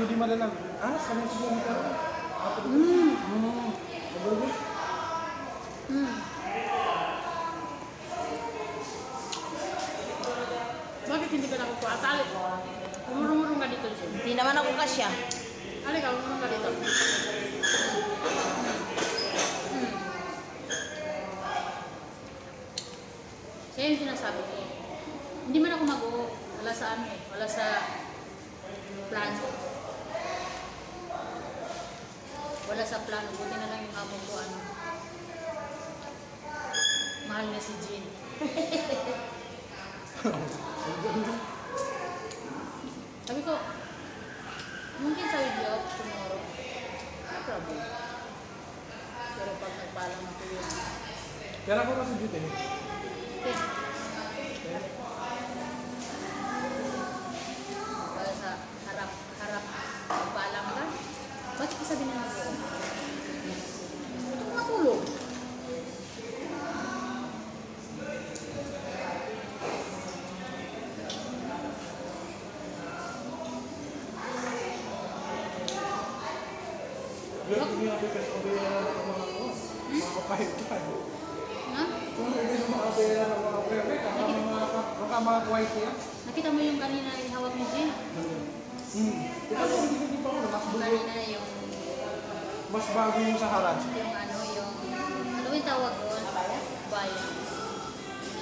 di malalang. Ah, sama siguro nito. Mabuti. Bakit hindi ka nakukuha? Atali. Umurong-urong ka dito, Jim. Hindi naman ako kasya. Ali ka, umurong ka dito. Kaya yung sinasabi ko. Hindi man ako mag-o. Wala sa ano eh. Wala sa plano. Wala sa plano. Buti na lang yung amo ko ano. Mahal na si Jean. Sabi ko, mungkin sa video tomorrow. No problem. Pero pag nagpalang ako yun. Kaya ako kasi dito eh. Okay. Para sa harap nagpalang ka. Bakit ka sabi na ako? Ito ko matulog. Yung hindi kasi kabila ng mga ko. Mga kapahit ka. Ha? Kung hindi na makabila ng mga pwede, baka mga white yan. Nakita mo yung kanina ihawak ni Jean? Ito hindi pa ako. Mas bago. Kanina yung Mas bago yung sa harap. ano yung tawag doon? Bayan.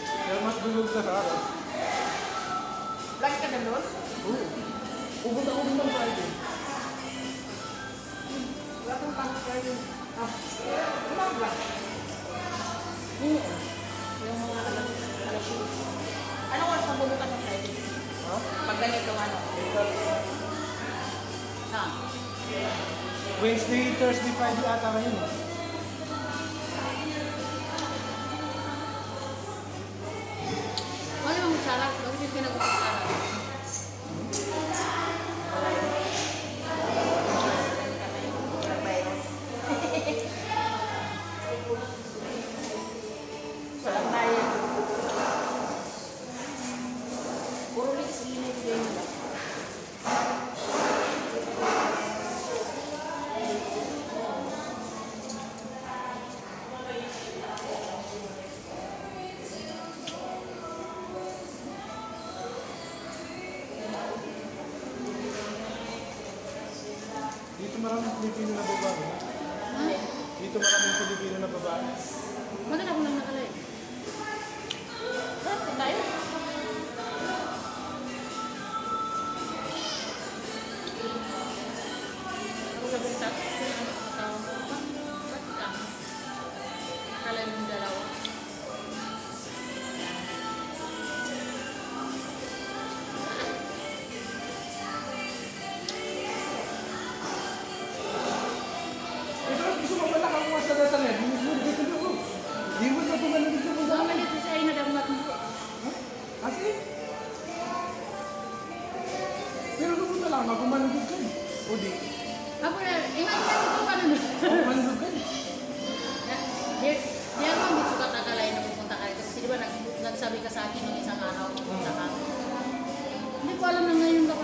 Pero mas dulog sa harap. Lagi ka na doon? Oo. Pupunta ko din ng Friday. Wala kang pang-Friday. Wala ba? Oo. Yung mga alas Ano oras ang bumukas ng Friday? Ha? Pag ganito ano? Ha? Wednesday, Thursday, Friday ata ngayon. Wala namang sarap. Bakit yung pinag-usasaran? Walang bayad. Puro linis din. Dito maraming Pilipino na babae. Ha? Dito maraming Pilipino na babae. Bakit ako lang nakalay? Bakit tayo? Ako sabi sa asawa ko, bakit ka? Akala yung dalawa. Ito, gusto mo pala kakuha sa net. Hindi mo na tumalan dito mo So, sa malit siya ay nadamat mo. Kasi? Pero pumunta lang, magumanugod ka eh. O di? Ako na, iman ko pa nun. Magumanugod ka eh. Di ako ang sukat akalain na pupunta ka rito. Kasi di ba nagsabi ka sa akin ng isang araw pupunta ka. Hindi ko alam na ngayon ka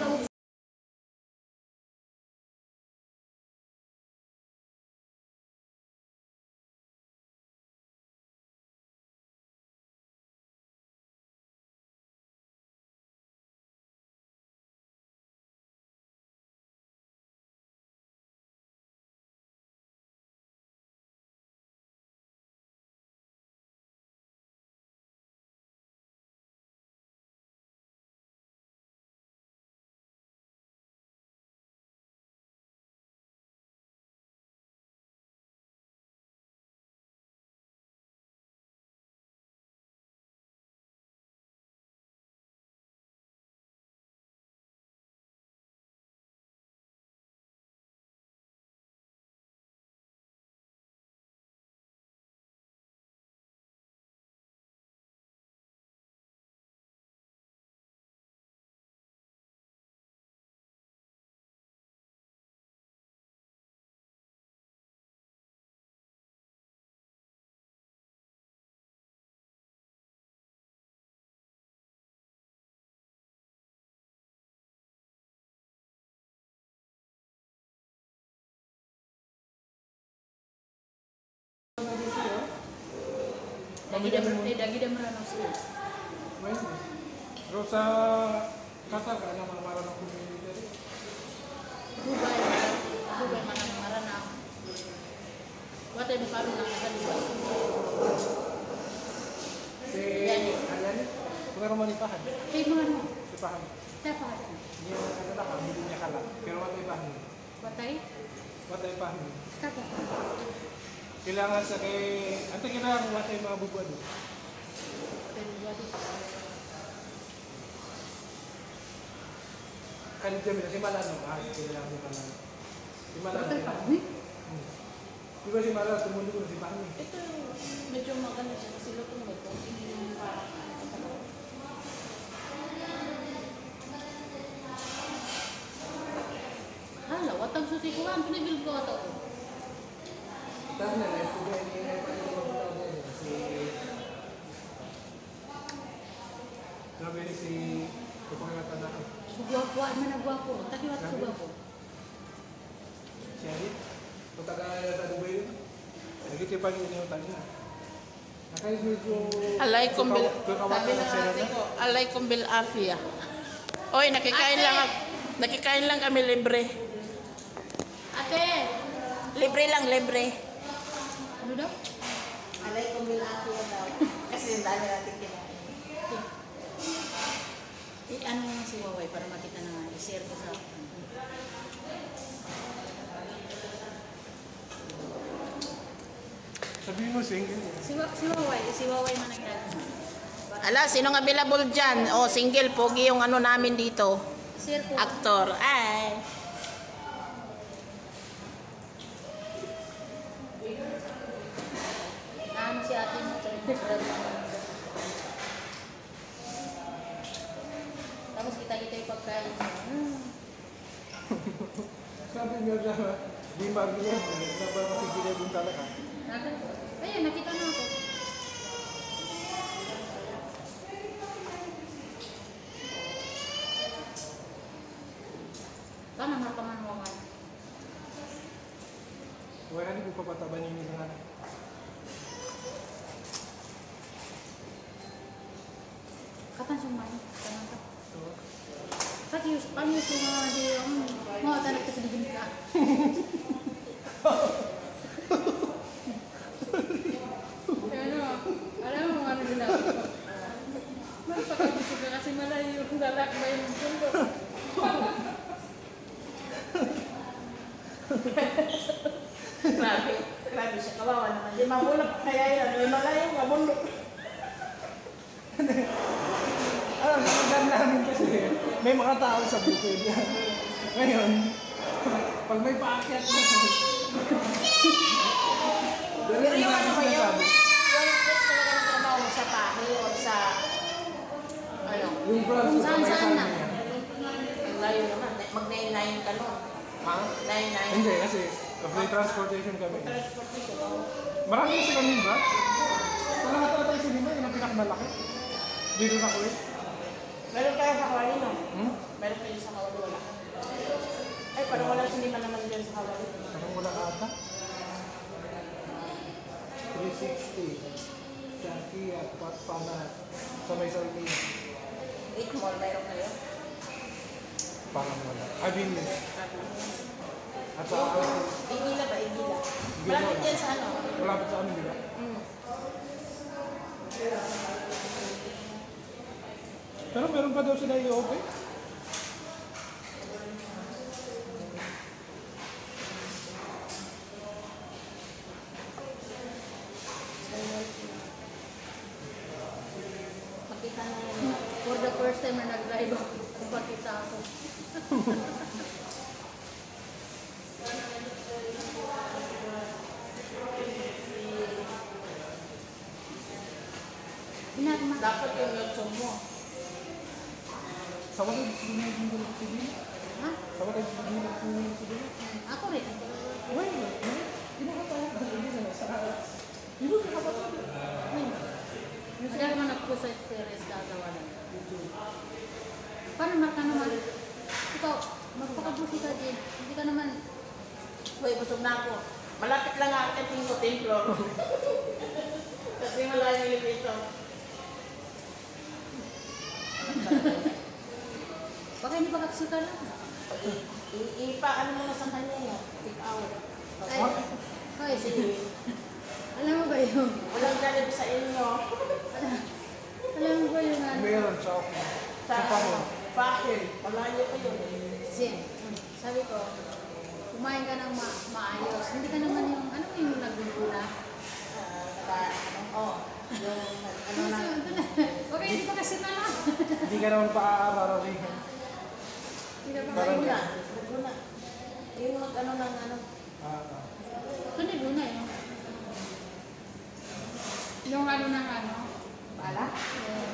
Dagi dia merana sila. Pwede. Pero sa Qatar ka naman marang ng community dito. Dubai mana marana. Wate mo karon lang sa Dubai. Ayan. Kung naman ipahan. Kay mga ano? Ipahan. Tapa ka. Hindi mo nakakala hindi niya kala. Pero wala ipahan. Watay? Wala ipahan. Tapa. Kailangan sa kay... Ante kailangan wala yung mga bubuan doon. Pero wate. Kanina dyan, si Malano. Kailangan si Malano. Si Malano. Watay pa. Uy. Di ba si Malano tumundo ko si Pahan? Ito medyo maganda siya kasi lutong ito. Hindi yung parang ano sa loob. Hala, watang suti ko lang. Pinagil ko ito. Tapos na, ito ba si... Grabe ni si... Kapangatan na ako. Sugwapo, ay managwapo. Takiwat sugwapo. Si Arit. Kung taga sa Dubai yun. Nagkitipan yun yung tanya. Nakayos medyo... Alay kong bil... Sabi na natin ko. Alay kong bil afia. Oy, nakikain lang kami libre. Ate! Libre lang, libre. Ano daw? Alay kong bil afia daw. Kasi yung dami natin kinain. Ano nga si Waway para makita na nga. I-share ko sa... Sabihin mo single. Si Waway man ang ginagawa. Ala, sinong available dyan? O, single, pogi yung ano namin dito. Share ko. Actor. Ay. Ano si ate mo sa tapos kita-kita yung pagkain. Sabi nga na, di mag-iyan. Nabapapigilay doon talaga. Ayan, nakita na ako. Paano mataman mo nga? Wala hindi ko papataban yung mga anak. Kapan sumay? Kapan ka? Pati yung paano yung mga di yung mga tanak ka sa digin ka? Alam mo ano ginagawa ko? Magpakabisip ka kasi malayo yung lalakbay ng sundo. Grabe siya. Kawawa naman. Di mahulap kaya yan. May malayo, mabundok. Alam, naman namin kasi may mga tao sa bukid yan. Ngayon, pag may paakyat mo, Pero yung ano ba yung place talaga ng trabaho mo sa pahi o sa ano? yung branch Kung sa may saan-saan na. niya. Ang layo naman. Mag-9-9 ka nun. Ha? 9-9. Hindi, kasi free transportation kami. Transportation. Marami kasi kami branch. Sa lahat na tayo sinima, yun ang pinakamalaki. Dito sa Kuwait. Meron kayo sa Kawali, no? Meron kayo sa Kawali, wala. Ay, parang wala sinima naman dyan sa Kawali. Parang wala ata. 360. Sa Kia, Panat. Sa may Sarmina. 8 mall, meron kayo? Parang wala. Avenues. At sa Igila ba? Igila. Malapit yan sa ano? malapit sa amin, di ba? Pero meron pa daw sila i-open? Makita na yun. For the first time na nag-drive ako, pakita ako. Binagma. Dapat yung YouTube mo. Sa wala, hindi ko lang sige. Ha? Sa wala, hindi ko lang sige. Ako rin. Wait, hindi mo katawa ka. Hindi na sa hindi mo katawa ka. Madali man ako sa experience gagawa lang. Paano Mark ka naman? Ikaw, magpakabusi ka din. Hindi ka naman... Uy, busog na ako. Malapit lang ang ating 10 floor. Kasi malayo yung dito. Baka hindi pa kakasuka lang. Ipa-ano mo na sa kanya yun. Take out. Ay, hoy, alam mo ba yung, Walang ganib sa inyo. alam mo ba yung ano? Meron sa ako. Sa Pahil. Pahil. Malayo pa yun. Sin, sabi ko, kumain ka ng maayos. Hindi ka naman yung, ano yung nagbubula? Ano na. Okay, hindi pa kasi na lang. Hindi ka naman pa-aararawihan. Hindi ka pa Parang- kain. Laguna. Yung mag-ano ng ano. Kundi luna yun. Yung ano ng ano, Pala? yung,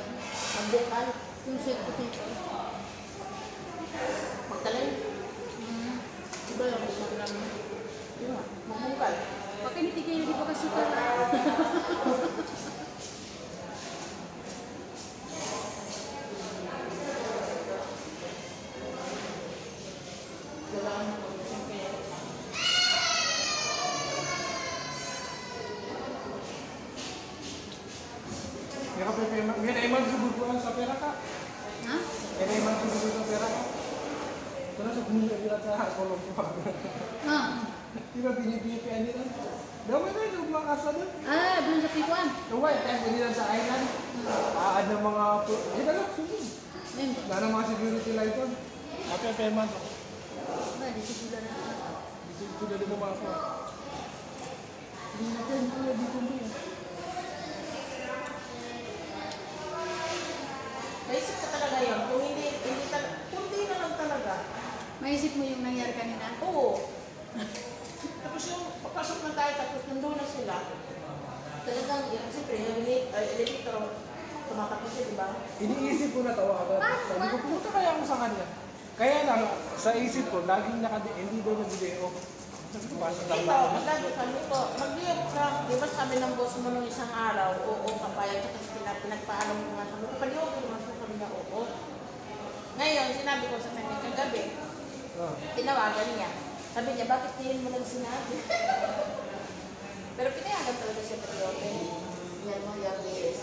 Magbukal. yung sweet potato. Magtalay. Iba lang, isang lang. Yun nga. Magbukal. Baka hindi kayo, hindi pa kasi ka. Wala na. Yan ay magsuguguan sa pera ka. Ha? Yan ay magsuguguan sa pera ka. Ito na sa kumula nila sa kolong ko. Ah, Di ba pinipipian nila? Dawai na yung mga kasa doon. doon sa Pipuan. Dawai, tayo nila sa island. Aad ng mga... Eh, dalaw, sunod. Ayun. Wala ng mga security light doon. Ate, payment. Ba, di sigula na ako. Dito na din mo mga ako. Hindi natin, dito mo yan. Naisip ka talaga yun. Kung hindi na lang talaga. Maisip mo yung nangyari kanina? Oo. Tapos yung papasok na tayo, tapos nandun na sila. Talagang, siyempre, yung elevator, tumatakbo siya, di ba? Iniisip ko na tawagan. Sabi ko, pumunta kaya ako sa kanya. Kaya lang, sa isip ko, laging hindi daw nag-video. Pasok lang Ito, namin. maglagi sabi ko, mag-live ka. Di ba sabi ng boss mo nung isang araw, oo, kapayag ka, kasi pinagpaalam ko nga sabi ko, paliwag ko naman sabi niya, oo. Ngayon, sinabi ko sa kanya, kagabi, tinawagan niya. Sabi niya, bakit hindi mo lang sinabi? Pero pinayagan talaga siya paliwag. Yan mo, yung years.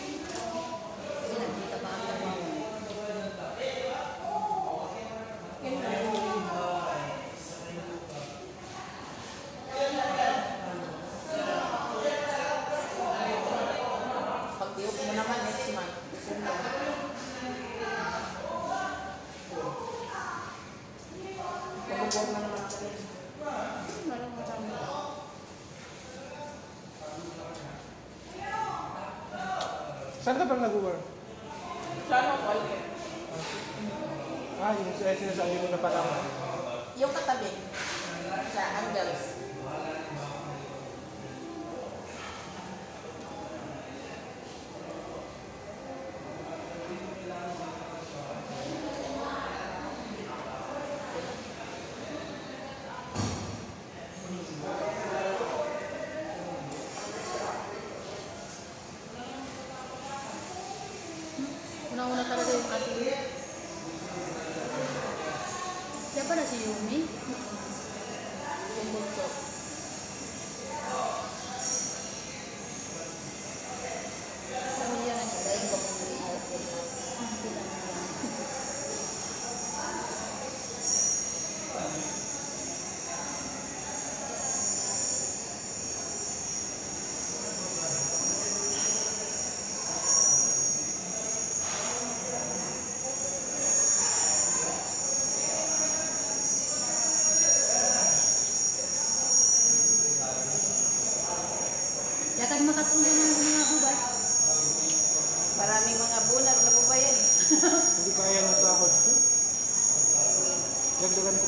Kasi nagkita pa ako ng mga. Pag-iog mo naman next month. Pag-iog mo naman kami. Malang matama. Saan ka bang nag-work? Sana ko, Yung sinasabi mo na parang... yung katabi sa Angels. Una-una talaga yung ating. Siya pala si Yumi. Yung bunso. Pamilya na niya. Dahil ko mong out yun. Yakad makatulong ng mga hubad. Maraming mga bunag na po ba yan? Hindi kaya ng sahod ko. Dagdagan ko.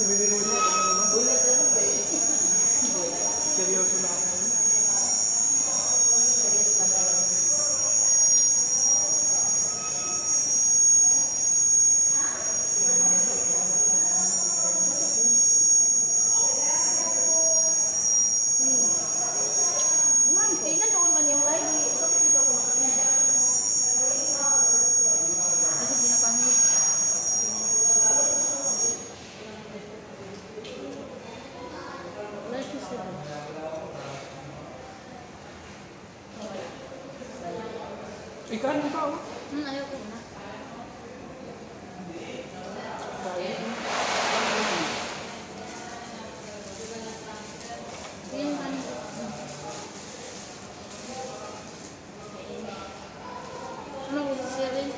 Mininoy ko ako naman. Bunag na po ba yun? Seryoso na ako. Serious na ba yun? Eh, nandoon man yung live. Bakit dito ako nakatingin? Ikanin pa oh. Ayaw ko na. Sige yung kanin. Ano ko siya rin?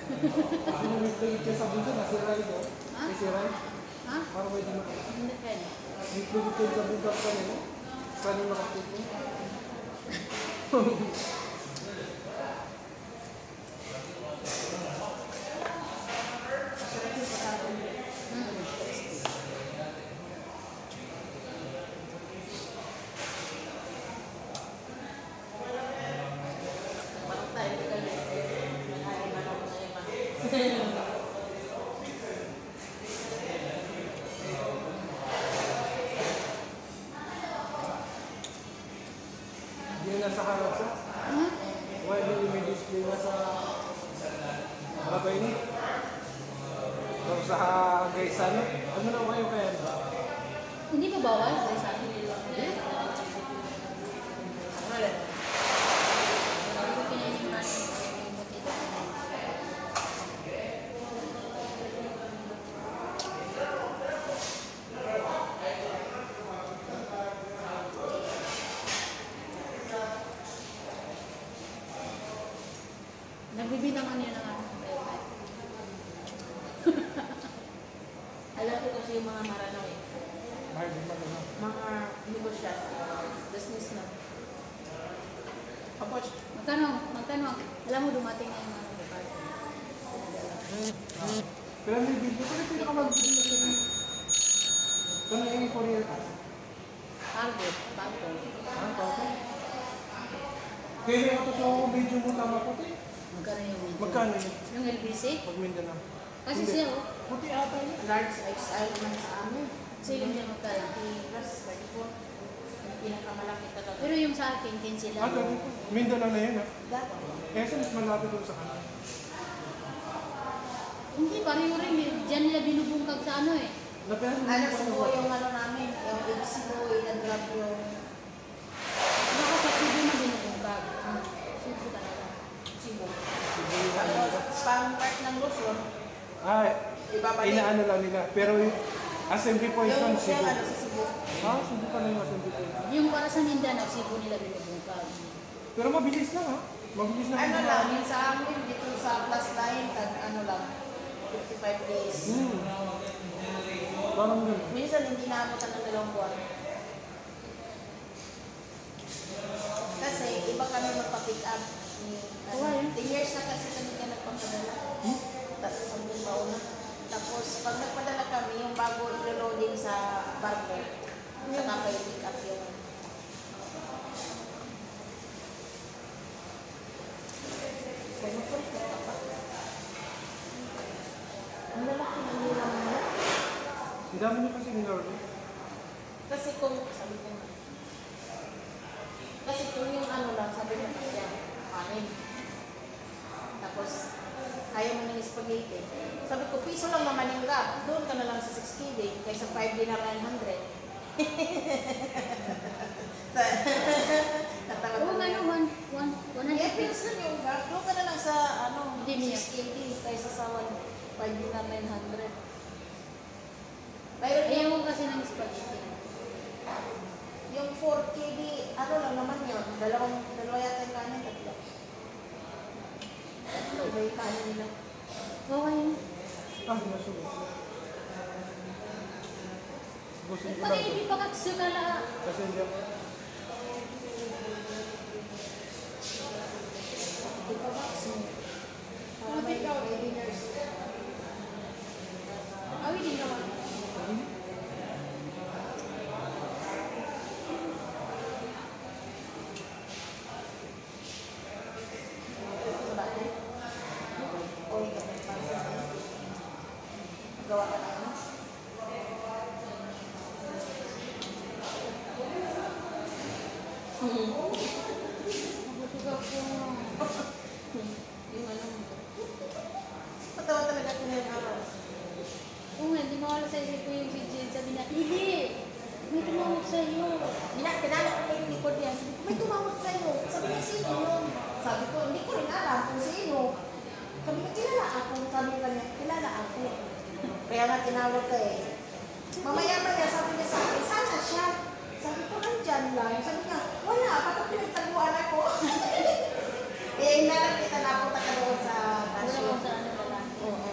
Ano may plate ka sa bunso na si Rai no? Ha? Si Rai? Ha? Parang may dito. Hindi pwede. May plate ka sa bunso ka rin no? Saan yung nakapit mo? Masarap yung pagkain. Parang tayo kami. Ay, manok na iba. Hindi na nasa harap sa? Hmm? Why do you may display na sa bagay ni? O sa guys ano? Ano na kayo kaya? Hindi ba bawal? Sa sa akin. Wala. Hindi ko kinainin yung kanin. Buti ito. Nagbibinangan niya ng ano. Alam ko kasi yung mga maranaw eh. Mahal din man ano? Mga negosyante. Business na. Tapos, Magkano? Alam mo, dumating na yung ano ko card. Pero may video ko rin ka mag-video. Ito na yung courier ka. Target, bago. Ah, okay. Kaya ito sa video mo tama puti. Magkano yung video? Magkano yun? Yung LBC? Pag Mindanao. Kasi Hindi. siya, oh. Puti ata yun. large XL naman sa amin. Sige niya magkano. 30 plus 34. Yung pinakamalaki talaga. Pero yung sa akin, 15 lang. Ah, dati po. Mindanao na yun ah. Dapat. Kaya sa mas malapit doon sa kanila. Hindi, pareho rin. Diyan nila binubungkag sa ano eh. Napera Ano siguro yung ano namin, yung Ibsibo, i-grab yung Baka sa Cebu na binubungkag. Cebu talaga. Cebu. Sibuhan Tapos, nila. pang part ng Luzon, Ah, ibabalik. inaano lang nila. Pero yung assembly point Yung nun, yung Cebu. ano sa Cebu. Ah, Cebu pala yung assembly point. Yung para sa Mindanao, Cebu nila binubungkag. Pero mabilis lang ha. Mabilis lang. Ano lang, yung sa amin, dito sa plus line, ano lang, 55 days. Parang gano'n. Minsan hindi naabutan ng 2 buwan. Kasi iba kami magpa-pick up. Why? 10 years na kasi kami ka nagpapadala. Tapos sa buong na. Tapos pag nagpadala kami, yung bago i-loading sa barko, saka kayo pick up yung ang lalaki ng nilang mo. Ang dami niyo kasi in-order. Kasi kung, sabi ko nga, kasi kung yung ano lang, sabi mo, yan, kanin. Tapos, kaya mo ng spaghetti. Sabi ko, piso lang naman yung gap. Doon ka na lang sa 6 kg, kaysa 5 dinar 900. Natawag Oo ko nga yan. naman, Yeah, piso lang yung gap. Doon ka na lang sa, ano, Hindi 6 kg, kaysa sa 5 dinar 900. Mayroon Ayaw yung mo kasi ng spaghetti. yung 4 kg, ano lang naman yun, dalawa yata yung kanin, tatlo. Tatlo, iba yung kanin nila. Okay yun. Ah, nasulit. Gusto ko Pag lang. hindi pa katsukala. Kasi hindi ako. Di ba ba? Para may dinners. Awi din naman. Sa bahay. O, gawa ka na ano? Nabusog ako. Yung ano. Patawa talaga ko ngayong araw. Oo nga, hindi mawala sa Kaya nga tinawag ka eh. Mamaya-maya sabi niya sa akin, sana siya. Sabi ko, nandyan lang. Sabi niya, wala, kapag pinagtaguan ako. Eh, inalang kita na ako doon sa Ano kasyo. lang sa ano wala. Oo.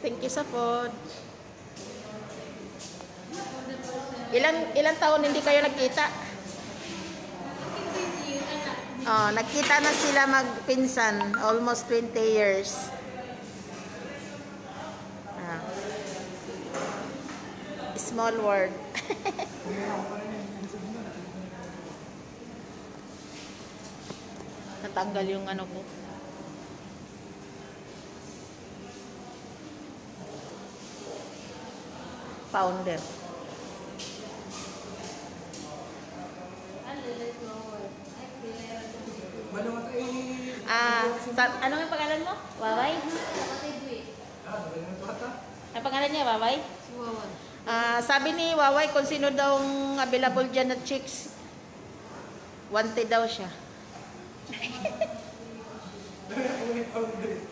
Thank you sa food. Ilang taon hindi kayo nagkita? Oh, nagkita na sila magpinsan, almost 20 years. Ah. Small world. Natanggal yung ano ko. Founder. Malamat ay... Ano ang pangalan mo? Waway? Magaling ito ata. Ang pangalan niya, Waway? Si Wawan. Sabi ni Waway kung sino daw ang available dyan na chicks. Wanted daw siya. Dahil ako may founder.